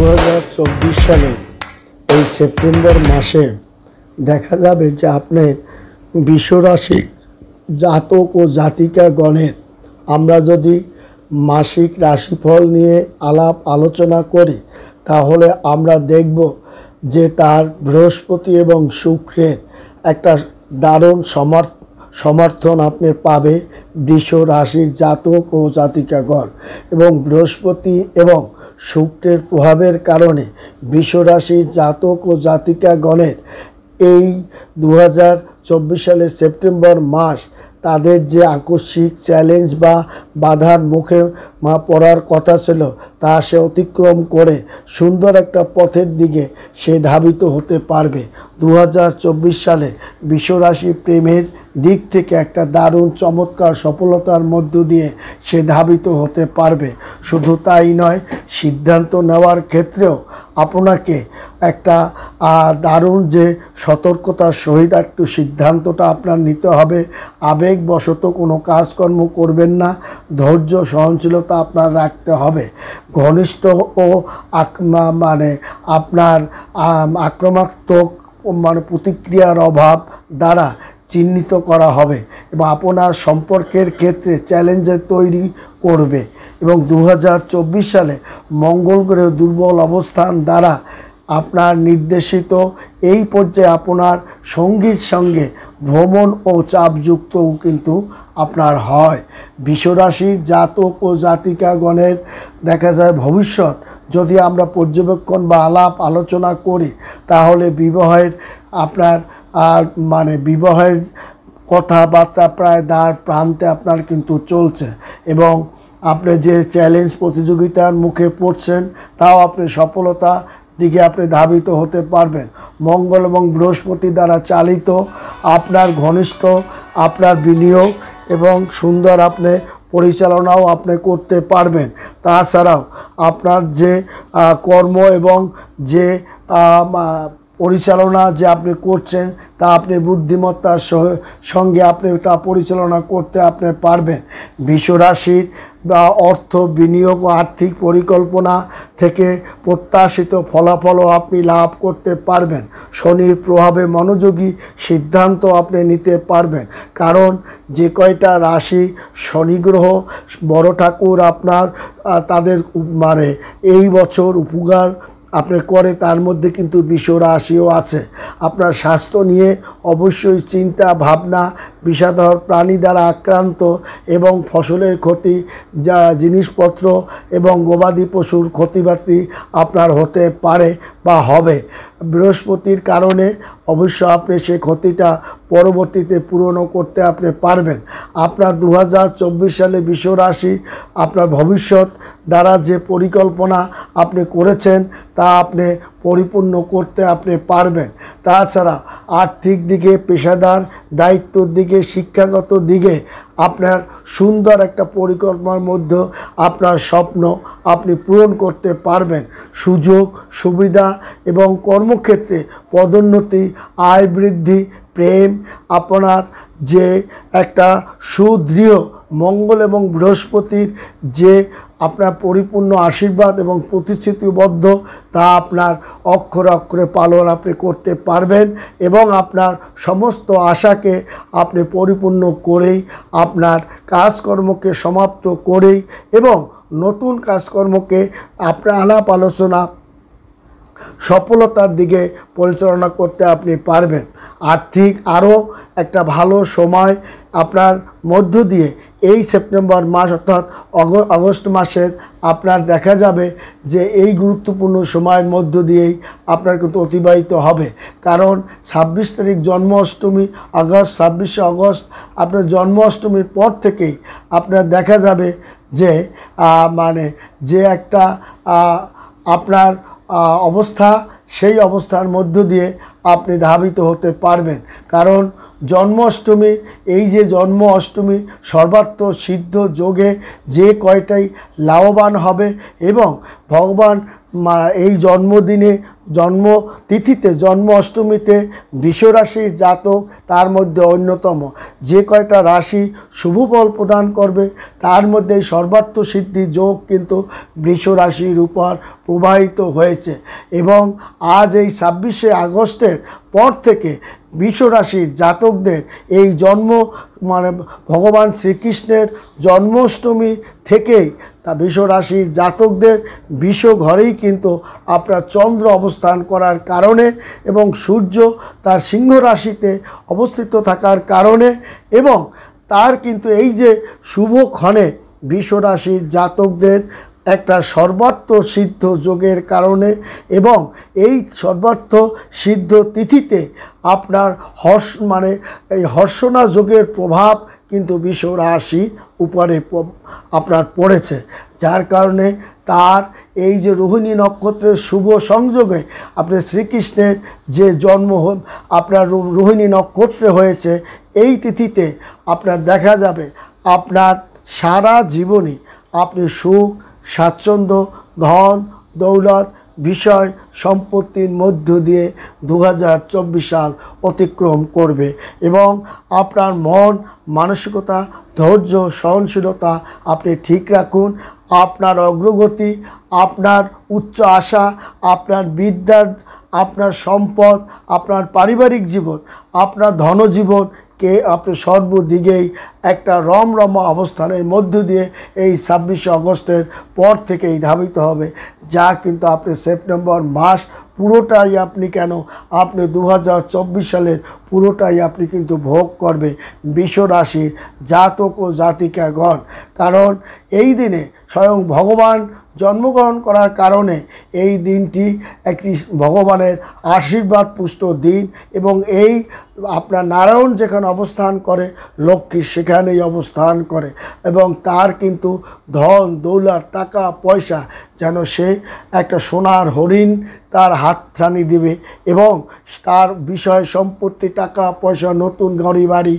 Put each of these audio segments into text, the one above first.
2024 সালে এই সেপ্টেম্বর মাসে দেখা যাবে যে আপনার বিশ্বরাশি জাতক ও জাতিকাগণের আমরা যদি মাসিক রাশিফল নিয়ে আলাপ আলোচনা করি তাহলে আমরা দেখব যে তার বৃহস্পতি এবং শুক্রের একটা দারুণ সমর্থন আপনি পাবে বৃষ রাশির জাতক ও জাতিকাগণ। এবং বৃহস্পতি এবং শুক্রের প্রভাবের কারণে বৃষ রাশির জাতক ও জাতিকাগণের এই 2024 সালের সেপ্টেম্বর মাস তাদের যে আকস্মিক চ্যালেঞ্জ বা বাধার মুখে পড়ার কথা ছিল তা সে অতিক্রম করে সুন্দর একটা পথের দিকে সে ধাবিত হতে পারবে। 2024 সালে বিশ্বরাশি প্রেমের দিক থেকে একটা দারুণ চমৎকার সফলতার মধ্য দিয়ে সে ধাবিত হতে পারবে। শুধু তাই নয়, সিদ্ধান্ত নেওয়ার ক্ষেত্রেও আপনাকে একটা দারুণ যে সতর্কতার সহিত একটু সিদ্ধান্তটা আপনার নিতে হবে। আবেগবশত কোনো কাজকর্ম করবেন না, ধৈর্য সহনশীলতা আপনার রাখতে হবে। ঘনিষ্ঠ ও আপনার আক্রমণাত্মক প্রতিক্রিয়ার অভাব দ্বারা চিহ্নিত করা হবে এবং আপনার সম্পর্কের ক্ষেত্রে চ্যালেঞ্জের তৈরি করবে। এবং 2024 সালে মঙ্গল গ্রহের দুর্বল অবস্থান দ্বারা আপনার নির্দেশিত এই পর্যায়ে আপনার সঙ্গীর সঙ্গে ভ্রমণ ও চাপযুক্তও কিন্তু আপনার হয়। বিশ্বরাশির জাতক ও জাতিকাগণের দেখা যায় ভবিষ্যৎ যদি আমরা পর্যবেক্ষণ বা আলাপ আলোচনা করি তাহলে বিবাহের আপনার বিবাহের কথাবার্তা প্রায় দ্বার প্রান্তে আপনার কিন্তু চলছে এবং আপনি যে চ্যালেঞ্জ প্রতিযোগিতার মুখে পড়ছেন তাও আপনি সফলতা দিকে আপনি ধাবিত হতে পারবেন। মঙ্গল এবং বৃহস্পতি দ্বারা চালিত আপনার ঘনিষ্ঠ আপনার বিনিয়োগ এবং সুন্দর আপনি পরিচালনাও আপনি করতে পারবেন। তাছাড়াও আপনার যে কর্ম এবং যে পরিচালনা যে আপনি করছেন তা আপনি বুদ্ধিমত্তার সঙ্গে আপনি তা পরিচালনা করতে আপনি পারবেন। বিশ্বরাশির বা অর্থ বিনিয়োগ ও আর্থিক পরিকল্পনা থেকে প্রত্যাশিত ফলাফলও আপনি লাভ করতে পারবেন। শনির প্রভাবে মনোযোগী সিদ্ধান্ত আপনি নিতে পারবেন, কারণ যে কয়টা রাশি শনি গ্রহ বড় ঠাকুর আপনার তাদের এই বছর উপকার আপনি করে তার মধ্যে কিন্তু বৃষ রাশিও আছে। আপনার স্বাস্থ্য নিয়ে অবশ্যই চিন্তা ভাবনা, বিষাদর প্রাণী দ্বারা আক্রান্ত এবং ফসলের ক্ষতি, যা জিনিসপত্র এবং গবাদি পশুর ক্ষতিবাতি আপনার হতে পারে বা হবে। বৃহস্পতির কারণে অবশ্য আপনি সেই ক্ষতিটা পরবর্তীতে পূরণও করতে আপনি পারবেন। আপনার 2024 সালে বৃষ রাশি আপনার ভবিষ্যৎ দ্বারা যে পরিকল্পনা আপনি করেছেন তা আপনি পরিপূর্ণ করতে আপনি পারবেন। তাছাড়া আর্থিক দিকে, পেশাদার দায়িত্বর দিকে, শিক্ষাগত দিকে আপনার সুন্দর একটা পরিকল্পনার মধ্যে আপনার স্বপ্ন আপনি পূরণ করতে পারবেন। সুযোগ সুবিধা এবং কর্মক্ষেত্রে পদোন্নতি, আয় বৃদ্ধি, প্রেম, আপনার যে একটা সুদৃঢ় মঙ্গল এবং বৃহস্পতির যে আপনার পরিপূর্ণ আশীর্বাদ এবং প্রতিশ্রুতিবদ্ধ তা আপনার অক্ষরে অক্ষরে পালন আপনি করতে পারবেন এবং আপনার সমস্ত আশাকে আপনি পরিপূর্ণ করেই আপনার কাজকর্মকে সমাপ্ত করেই এবং নতুন কাজকর্মকে আপনার আলাপ আলোচনা সফলতার দিকে পরিচালনা করতে আপনি পারবেন। আর্থিক আরও একটা ভালো সময় আপনার মধ্য দিয়ে এই সেপ্টেম্বর মাস অর্থাৎ আগস্ট মাসের আপনার দেখা যাবে যে এই গুরুত্বপূর্ণ সময়ের মধ্য দিয়েই আপনার কিন্তু অতিবাহিত হবে। কারণ 26 তারিখ জন্ম অষ্টমী, 26শে আগস্ট আপনার জন্ম অষ্টমীর পর থেকেই আপনার দেখা যাবে যে যে একটা আপনার অবস্থা, সেই অবস্থার মধ্য দিয়ে আপনি ধাবিত হতে পারবেন। কারণ জন্ম অষ্টমী, এই যে জন্ম অষ্টমী সর্বার্থ সিদ্ধ যোগে যে কয়টাই লাভবান হবে এবং ভগবান এই জন্মদিনে জন্মতিথিতে জন্ম অষ্টমীতে বৃষরাশির জাতক তার মধ্যে অন্যতম যে কয়টা রাশি শুভ ফল প্রদান করবে তার মধ্যে সর্বার্থ সিদ্ধি যোগ কিন্তু বৃষরাশির উপর প্রবাহিত হয়েছে এবং আজ এই 26শে আগস্টের পর থেকে বৃষরাশির জাতকদের এই ভগবান শ্রীকৃষ্ণের জন্মাষ্টমী থেকেই তা বৃষরাশির জাতকদের বৃষ ঘরেই কিন্তু আপনার চন্দ্র অবস্থান করার কারণে এবং সূর্য তার সিংহ রাশিতে অবস্থিত থাকার কারণে এবং তার কিন্তু এই যে শুভক্ষণে বৃষরাশির জাতকদের একটা সর্বার্থ সিদ্ধ যোগের কারণে এবং এই সর্বার্থ সিদ্ধ তিথিতে আপনার এই হর্ষণা যোগের প্রভাব কিন্তু বৃষরাশির উপরে আপনার পড়েছে, যার কারণে তার এই যে রোহিণী নক্ষত্রের শুভ সংযোগে আপনার শ্রীকৃষ্ণের যে জন্ম আপনার রোহিণী নক্ষত্রে হয়েছে এই তিথিতে আপনার দেখা যাবে আপনার সারা জীবনই আপনি সুখ স্বাচ্ছন্দ্য ধন দৌলত বিষয় সম্পত্তির মধ্য দিয়ে 2024 সাল অতিক্রম করবে এবং আপনার মন মানসিকতা ধৈর্য সহনশীলতা আপনি ঠিক রাখুন। আপনার অগ্রগতি, আপনার উচ্চ আশা, আপনার বিদ্যার, আপনার সম্পদ, আপনার পারিবারিক জীবন, আপনার ধনজীবন কে আপনি সর্বদিকেই একটা রমরমা অবস্থানের মধ্য দিয়ে এই 26শে আগস্টের পর থেকেই ধাবিত হবে, যা কিন্তু আপনি সেপ্টেম্বর মাস পুরোটাই আপনি 2024 সালের পুরোটাই আপনি কিন্তু ভোগ করবে বৃষরাশির জাতক ও জাতিকাগণ। কারণ এই দিনে স্বয়ং ভগবান জন্মগ্রহণ করার কারণে এই দিনটি একটি ভগবানের আশীর্বাদ পুষ্ট দিন এবং এই আপনার নারায়ণ যেখানে অবস্থান করে লক্ষ্মী সেখানেই অবস্থান করে এবং তার কিন্তু ধন দৌলত টাকা পয়সা যেন সে একটা সোনার হরিণ তার হাতছানি দিবে এবং তার বিষয় সম্পত্তি টাকা পয়সা নতুন গাড়ি বাড়ি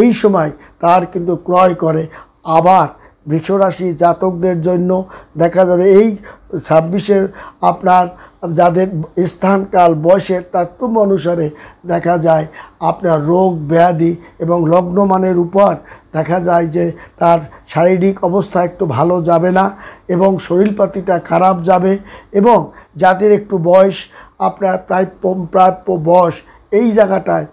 এই সময় তার কিন্তু ক্রয় করে। আবার বৃষরাশি জাতকদের জন্য দেখা যাবে এই 26-এর আপনার যাদের স্থানকাল বয়সের তারতম্য অনুসারে দেখা যায় আপনার রোগ ব্যাধি এবং লগ্নমানের উপর দেখা যায় যে তার শারীরিক অবস্থা একটু ভালো যাবে না এবং শরীরপাতিটা খারাপ যাবে এবং যাদের একটু বয়স আপনার প্রাপ্য বয়স এই জায়গাটায়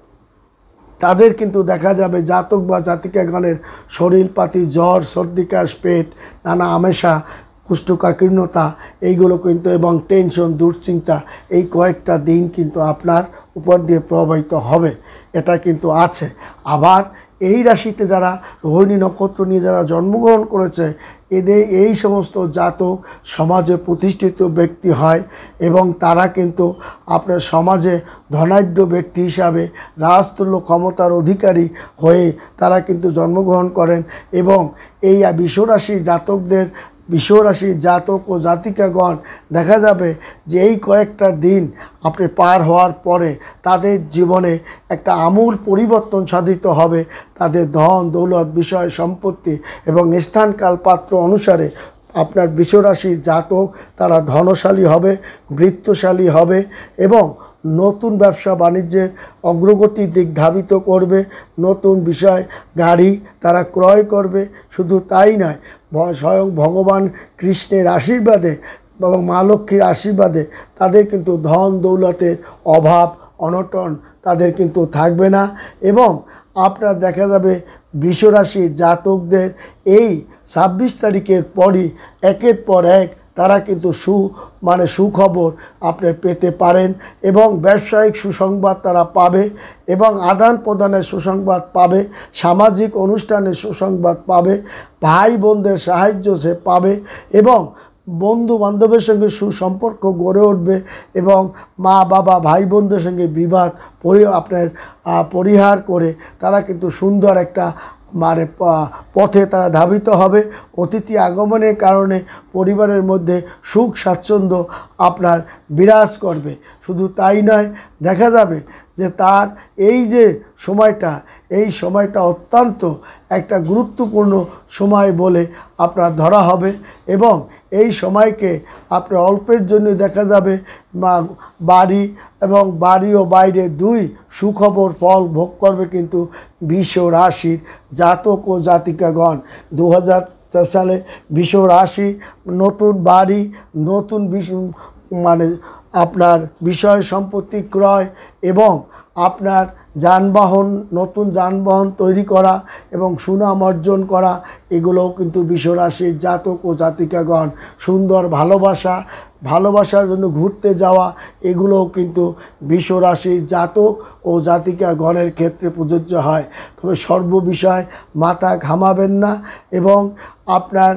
তাদের কিন্তু দেখা যাবে জাতক বা জাতিকাগণের শরীরপাতি জ্বর সর্দি কাশ পেট নানা আমেষা কুষ্ঠকাকীর্ণতা এইগুলো কিন্তু এবং টেনশন দুশ্চিন্তা এই কয়েকটা দিন কিন্তু আপনার উপর দিয়ে প্রবাহিত হবে, এটা কিন্তু আছে। আবার এই রাশিতে যারা রোহিণী নক্ষত্র নিয়ে যারা জন্মগ্রহণ করেছে এদের এই সমস্ত জাতক সমাজে প্রতিষ্ঠিত ব্যক্তি হয় এবং তারা কিন্তু আপনার সমাজে ধনাঢ্য ব্যক্তি হিসাবে রাজতুল্য ক্ষমতার অধিকারী হয়ে তারা কিন্তু জন্মগ্রহণ করেন এবং এই বিশ্বরাশির জাতক ও জাতিকাগণ দেখা যাবে যে এই কয়েকটা দিন আপনি পার হওয়ার পরে তাদের জীবনে একটা আমূল পরিবর্তন সাধিত হবে। তাদের ধন দৌলত বিষয় সম্পত্তি এবং স্থানকাল পাত্র অনুসারে আপনার বৃষরাশির জাতক তারা ধনশালী হবে, বৃত্তশালী হবে এবং নতুন ব্যবসা বাণিজ্যের অগ্রগতির দিক ধাবিত করবে, নতুন বিষয় গাড়ি তারা ক্রয় করবে। শুধু তাই নয়, স্বয়ং ভগবান কৃষ্ণের আশীর্বাদে এবং মা লক্ষ্মীর আশীর্বাদে তাদের কিন্তু ধন দৌলতের অভাব অনটন তাদের কিন্তু থাকবে না এবং আপনার দেখা যাবে বৃষরাশির জাতকদের এই 26 তারিখের পরই একের পর এক তারা কিন্তু সুখবর আপনার পেতে পারেন এবং ব্যবসায়িক সুসংবাদ তারা পাবে এবং আদান প্রদানের সুসংবাদ পাবে, সামাজিক অনুষ্ঠানের সুসংবাদ পাবে, ভাই বোনদের সাহায্য সে পাবে এবং বন্ধু বান্ধবের সঙ্গে সুসম্পর্ক গড়ে উঠবে এবং মা বাবা ভাই বোনদের সঙ্গে বিবাদ আপনার পরিহার করে তারা কিন্তু সুন্দর একটা পথে তারা ধাবিত হবে। অতিথি আগমনের কারণে পরিবারের মধ্যে সুখ স্বাচ্ছন্দ্য আপনার বিরাজ করবে। শুধু তাই নয়, দেখা যাবে যে তার এই যে সময়টা অত্যন্ত একটা গুরুত্বপূর্ণ সময় বলে আপনার ধরা হবে এবং এই সময়কে আপনি অল্পের জন্য দেখা যাবে বাড়ি এবং বাড়ি ও বাইরে দুই সুখবর ফল ভোগ করবে কিন্তু বৃষ রাশির জাতক ও জাতিকাগণ। 2004 সালে বৃষ রাশি নতুন বাড়ি, নতুন মানে আপনার বিষয় সম্পত্তি ক্রয় এবং আপনার যানবাহন, নতুন যানবাহন তৈরি করা এবং সুনাম অর্জন করা, এগুলোও কিন্তু বৃষ রাশির জাতক ও জাতিকাগণ। সুন্দর ভালোবাসার জন্য ঘুরতে যাওয়া, এগুলোও কিন্তু বৃষ রাশির জাতক ও জাতিকাগণের ক্ষেত্রে প্রযোজ্য হয়। তবে সর্ববিষয় মাথা ঘামাবেন না এবং আপনার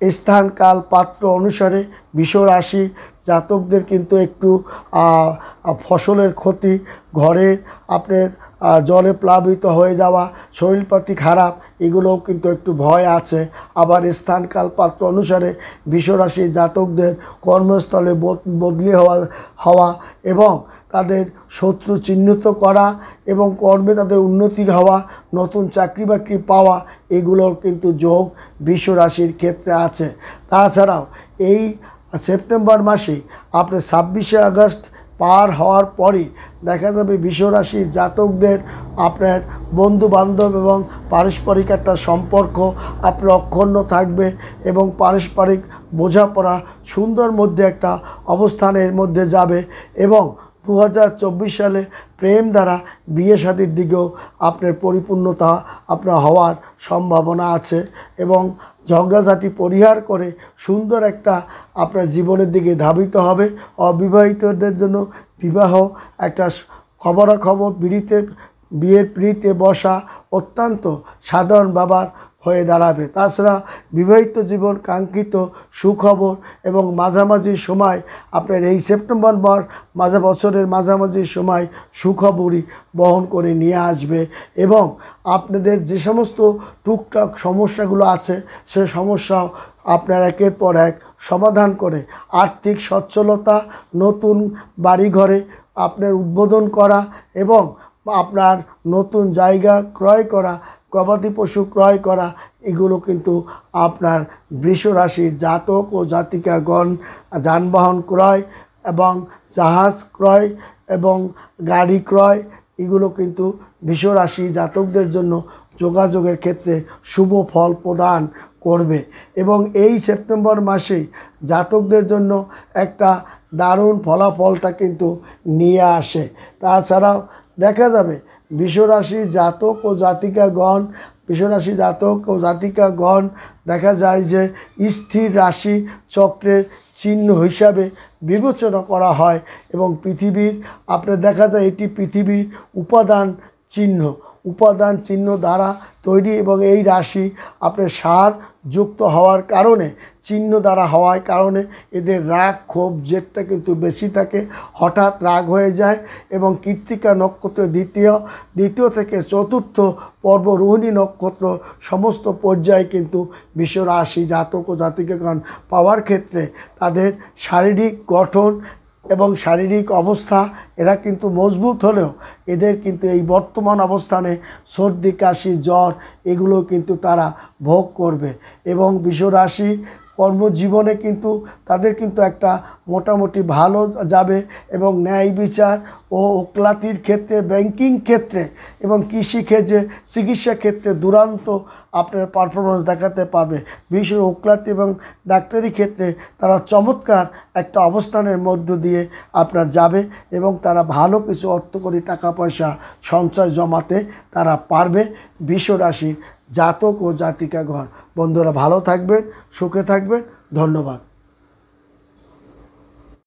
স্থান কাল পাত্র অনুসারে বৃষ রাশির জাতকদের কিন্তু একটু ফসলের ক্ষতি, ঘরে আপনার জলে প্লাবিত হয়ে যাওয়া, শরীরপাতি খারাপ, এগুলোও কিন্তু একটু ভয় আছে। আবার স্থান কাল পাত্র অনুসারে বৃষ রাশির জাতকদের কর্মস্থলে বদলি হওয়া এবং তাদের শত্রু চিহ্নিত করা এবং কর্মে তাদের উন্নতি হওয়া, নতুন চাকরি বাকরি পাওয়া, এগুলোর কিন্তু যোগ বৃষ রাশির ক্ষেত্রে আছে। তাছাড়াও এই সেপ্টেম্বর মাসে আপনার 26শে আগস্ট পার হওয়ার পরই দেখা যাবে বৃষ রাশির জাতকদের আপনার বন্ধুবান্ধব এবং পারস্পরিক একটা সম্পর্ক আপনার অক্ষুণ্ণ থাকবে এবং পারস্পরিক বোঝাপড়া সুন্দর মধ্যে একটা অবস্থানের মধ্যে যাবে এবং 2024 সালে প্রেম দ্বারা বিয়ে শাদীর দিকেও আপনার পরিপূর্ণতা আপনার হওয়ার সম্ভাবনা আছে এবং ঝগড়াঝাটি পরিহার করে সুন্দর একটা আপনার জীবনের দিকে ধাবিত হবে। অবিবাহিতদের জন্য বিবাহ একটা খবরাখবর, বিয়ের পিঁড়িতে বসা অত্যন্ত সাধারণ ব্যাপার হয়ে দাঁড়াবে। তাছাড়া বিবাহিত জীবন কাঙ্ক্ষিত সুখবর এবং মাঝামাঝি সময় আপনার এই সেপ্টেম্বর বছরের মাঝামাঝি সময় সুখবরই বহন করে নিয়ে আসবে এবং আপনাদের যে সমস্ত টুকটাক সমস্যাগুলো আছে সে সমস্যাও আপনার একের পর এক সমাধান করে আর্থিক সচ্ছলতা, নতুন বাড়িঘরে আপনার উদ্বোধন করা এবং আপনার নতুন জায়গা ক্রয় করা, গবাদি পশু ক্রয় করা, এগুলো কিন্তু আপনার বৃষ রাশির জাতক ও জাতিকাগণ। যানবাহন ক্রয় এবং জাহাজ ক্রয় এবং গাড়ি ক্রয়, এগুলো কিন্তু বৃষ রাশি জাতকদের জন্য যোগাযোগের ক্ষেত্রে শুভ ফল প্রদান করবে এবং এই সেপ্টেম্বর মাসে জাতকদের জন্য একটা দারুণ ফলাফলটা কিন্তু নিয়ে আসে। তাছাড়াও দেখা যাবে বৃষ রাশি জাতক ও জাতিকাগণ দেখা যায় যে স্থির রাশি চক্রের চিহ্ন হিসাবে বিবেচনা করা হয় এবং পৃথিবীর আপনার দেখা যায় এটি পৃথিবীর উপাদান চিহ্ন দ্বারা তৈরি এবং এই রাশি আপনার সার যুক্ত হওয়ার কারণে, চিহ্ন দ্বারা হওয়ার কারণে এদের রাগ ক্ষোভ জেদটা কিন্তু বেশি থাকে, হঠাৎ রাগ হয়ে যায় এবং কৃত্তিকা নক্ষত্র দ্বিতীয় থেকে চতুর্থ পর্ব রোহিণী নক্ষত্র সমস্ত পর্যায়ে কিন্তু বৃষ রাশি জাতক ও জাতিকাগণ পাওয়ার ক্ষেত্রে তাদের শারীরিক গঠন এবং শারীরিক অবস্থা এরা কিন্তু মজবুত হলেও এদের কিন্তু এই বর্তমান অবস্থানে সর্দি, কাশি, জ্বর এগুলো কিন্তু তারা ভোগ করবে এবং বৃষ রাশি কর্মজীবনে কিন্তু তাদের কিন্তু একটা মোটামুটি ভালো যাবে এবং ন্যায় বিচার ও ওকালতির ক্ষেত্রে, ব্যাংকিং ক্ষেত্রে এবং কৃষিক্ষেত্রে, চিকিৎসা ক্ষেত্রে দুরন্ত আপনার পারফরমেন্স দেখাতে পারবে। বিশেষ করে ওকালতি এবং ডাক্তারি ক্ষেত্রে তারা চমৎকার একটা অবস্থানের মধ্য দিয়ে আপনার যাবে এবং তারা ভালো কিছু অর্থকরী টাকা পয়সা সঞ্চয় জমাতে তারা পারবে বৃষ রাশির জাতক ও জাতিকাগণ। বন্ধুরা ভালো থাকবেন, সুখে থাকবেন, ধন্যবাদ।